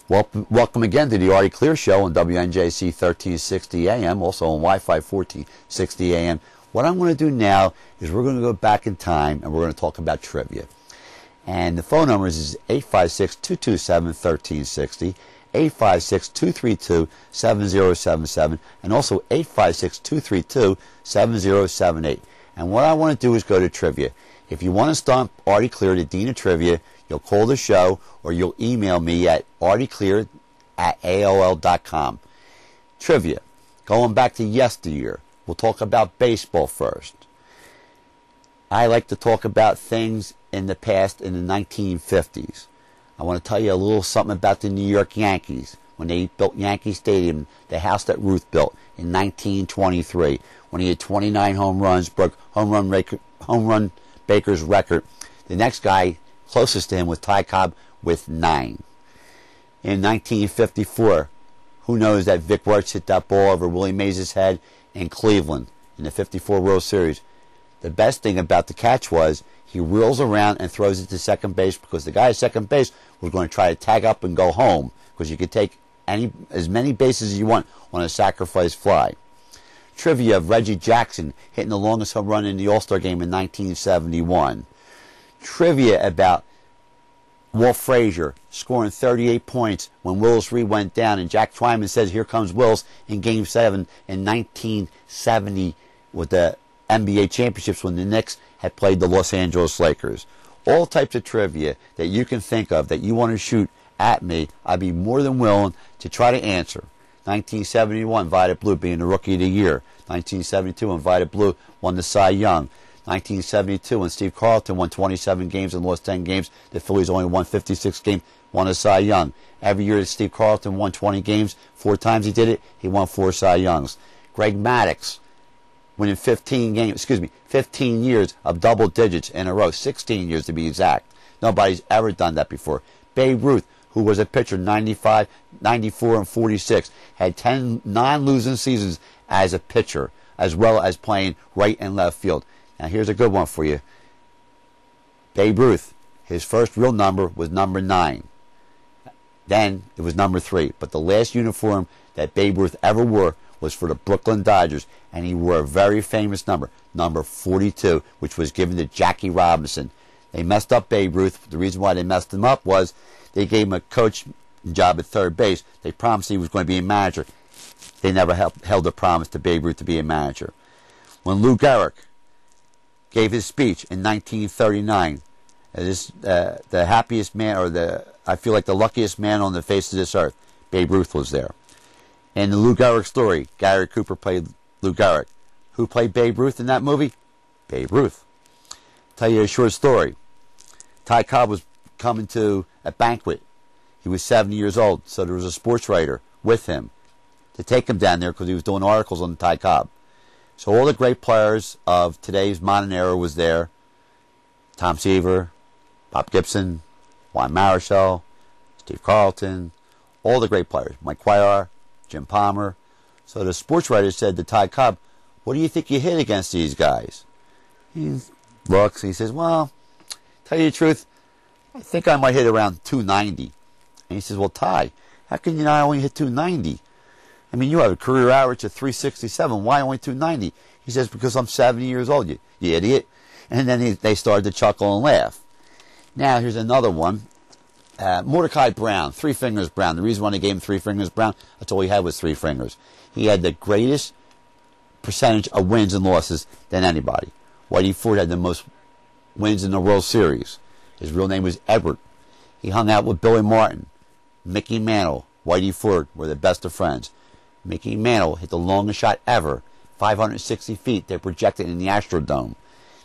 Welcome again to the Artie Clear Show on WNJC 1360 AM, also on Wi-Fi 1460 AM. What I'm going to do now is we're going to go back in time and we're going to talk about trivia. And the phone number is 856-227-1360, 856-232-7077, and also 856-232-7078. And what I want to do is go to trivia. If you want to stump Artie Clear, the Dean of Trivia, you'll call the show or you'll email me at artieclear@aol.com. Trivia. Going back to yesteryear. We'll talk about baseball first. I like to talk about things in the past in the 1950s. I want to tell you a little something about the New York Yankees. When they built Yankee Stadium, the house that Ruth built in 1923, when he had 29 home runs, broke home run Baker's record. The next guy closest to him was Ty Cobb with 9. In 1954, who knows that Vic Wertz hit that ball over Willie Mays' head in Cleveland in the 54 World Series. The best thing about the catch was he wheels around and throws it to second base because the guy at second base was going to try to tag up and go home because you could take as many bases as you want on a sacrifice fly. Trivia of Reggie Jackson hitting the longest home run in the All-Star game in 1971. Trivia about Walt Frazier scoring 38 points when Willis Reed went down, and Jack Twyman says, "Here comes Willis" in Game 7 in 1970 with the NBA championships when the Knicks had played the Los Angeles Lakers. All types of trivia that you can think of that you want to shoot at me, I'd be more than willing to try to answer. 1971, Violet Blue being the Rookie of the Year. 1972, when Violet Blue won the Cy Young. 1972, when Steve Carlton won 27 games and lost 10 games. The Phillies only won 56 games, won a Cy Young. Every year that Steve Carlton won 20 games, 4 times he did it, he won 4 Cy Youngs. Greg Maddux, winning 15 years of double digits in a row, 16 years to be exact. Nobody's ever done that before. Babe Ruth, who was a pitcher 95, 94, and 46, had 10 non-losing seasons as a pitcher, as well as playing right and left field. Now here's a good one for you. Babe Ruth, his first real number was number 9. Then it was number 3. But the last uniform that Babe Ruth ever wore was for the Brooklyn Dodgers, and he wore a very famous number, number 42, which was given to Jackie Robinson. They messed up Babe Ruth. The reason why they messed him up was they gave him a coach job at third base. They promised he was going to be a manager. They never held a promise to Babe Ruth to be a manager. When Lou Gehrig gave his speech in 1939, the happiest man, or I feel like the luckiest man on the face of this earth, Babe Ruth was there. In the Lou Gehrig story, Gary Cooper played Lou Gehrig. Who played Babe Ruth in that movie? Babe Ruth. Tell you a short story. Ty Cobb was coming to a banquet. He was 70 years old, so there was a sports writer with him to take him down there because he was doing articles on Ty Cobb. So all the great players of today's modern era was there. Tom Seaver, Bob Gibson, Juan Marichal, Steve Carlton, all the great players. Mike Cuellar, Jim Palmer. So the sports writer said to Ty Cobb, "What do you think you hit against these guys?" He looks, he says, "Well, tell you the truth, I think I might hit around 290. And he says, "Well, Ty, how can you not only hit 290? I mean, you have a career average of 367. Why only 290? He says, "Because I'm 70 years old, you idiot." And then they started to chuckle and laugh. Now, here's another one. Mordecai Brown, Three Fingers Brown. The reason why they gave him Three Fingers Brown, that's all he had was 3 fingers. He had the greatest percentage of wins and losses than anybody. Whitey Ford had the most wins in the World Series. His real name was Edward. He hung out with Billy Martin. Mickey Mantle, Whitey Ford were the best of friends. Mickey Mantle hit the longest shot ever, 560 feet. They projected in the Astrodome.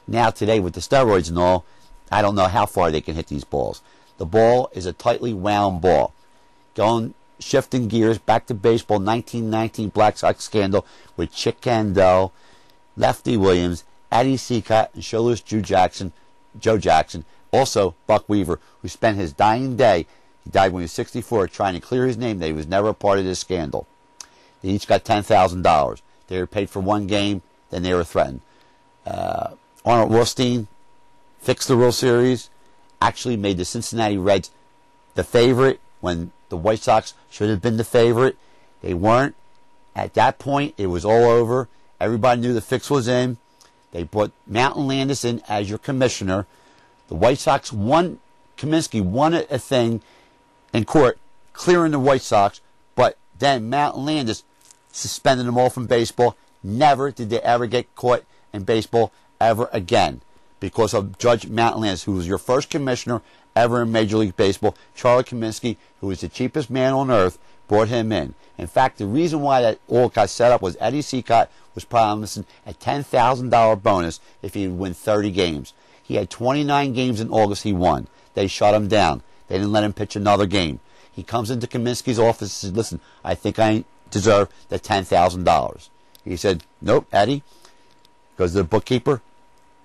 Now today with the steroids and all, I don't know how far they can hit these balls. The ball is a tightly wound ball. Shifting gears back to baseball, 1919 Black Sox scandal with Chick Candell, Lefty Williams, Addie Seacott, and Showless Joe Jackson. Also, Buck Weaver, who spent his dying day, he died when he was 64, trying to clear his name that he was never a part of this scandal. They each got $10,000. They were paid for 1 game, then they were threatened. Arnold Rothstein fixed the World Series, actually made the Cincinnati Reds the favorite when The White Sox should have been the favorite. They weren't. At that point, it was all over. Everybody knew the fix was in. They brought Mountain Landis in as your commissioner. The White Sox won. Kaminsky won a thing in court, clearing the White Sox, but then Mountain Landis suspended them all from baseball. Never did they ever get caught in baseball ever again because of Judge Mountain Landis, who was your first commissioner ever in Major League Baseball. Charlie Kaminsky, who was the cheapest man on earth, brought him in. In fact, the reason why that all got set up was Eddie Seacott was promising a $10,000 bonus if he would win 30 games. He had 29 games in August he won. They shut him down. They didn't let him pitch another game. He comes into Kaminsky's office and says, listen, I think I deserve the $10,000. He said, nope, Eddie. Goes to the bookkeeper.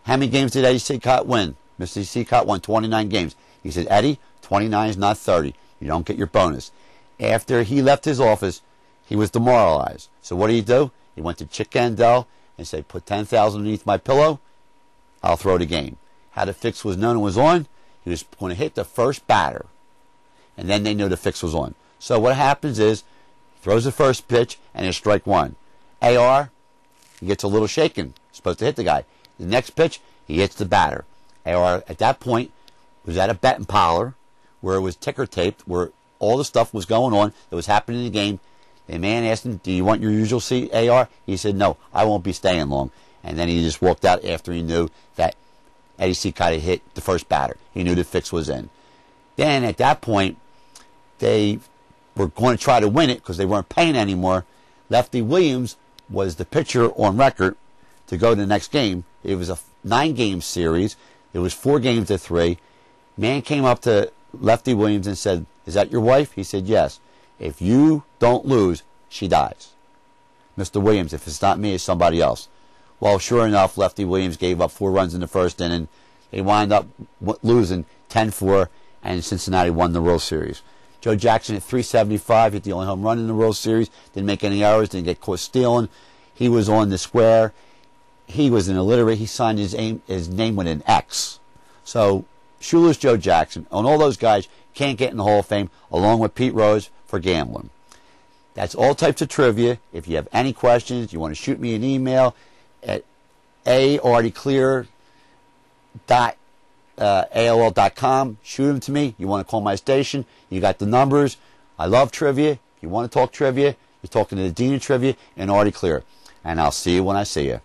How many games did Eddie Seacott win? Mr. Seacott won 29 games. He said, Eddie, 29 is not 30. You don't get your bonus. After he left his office, he was demoralized. So what did he do? He went to Chick Gandel and said, put $10,000 underneath my pillow. I'll throw the game. How the fix was known and was on, he was going to hit the first batter. And then they knew the fix was on. So what happens is, he throws the first pitch, and it's strike one. AR, he gets a little shaken. Supposed to hit the guy. The next pitch, he hits the batter. AR, at that point, was at a betting parlor where it was ticker taped, where all the stuff was going on that was happening in the game. The man asked him, do you want your usual seat, AR? He said, no, I won't be staying long. And then he just walked out after he knew that Eddie Seacott had hit the first batter. He knew the fix was in. Then at that point, they were going to try to win it because they weren't paying anymore. Lefty Williams was the pitcher on record to go to the next game. It was a 9-game series. It was 4 games to 3. Man came up to Lefty Williams and said, is that your wife? He said, yes. If you don't lose, she dies. Mr. Williams, if it's not me, it's somebody else. Well, sure enough, Lefty Williams gave up 4 runs in the first inning. They wound up losing 10-4, and Cincinnati won the World Series. Joe Jackson at .375 hit the only home run in the World Series. Didn't make any errors. Didn't get caught stealing. He was on the square. He was an illiterate. He signed his name with an X. So Schuler's Joe Jackson, and all those guys can't get in the Hall of Fame, along with Pete Rose for gambling. That's all types of trivia. If you have any questions, you want to shoot me an email at artieclear.aol.com. Shoot them to me. You want to call my station, you got the numbers. I love trivia. If you want to talk trivia, you're talking to the Dean of Trivia and Artie Clear. And I'll see you when I see you.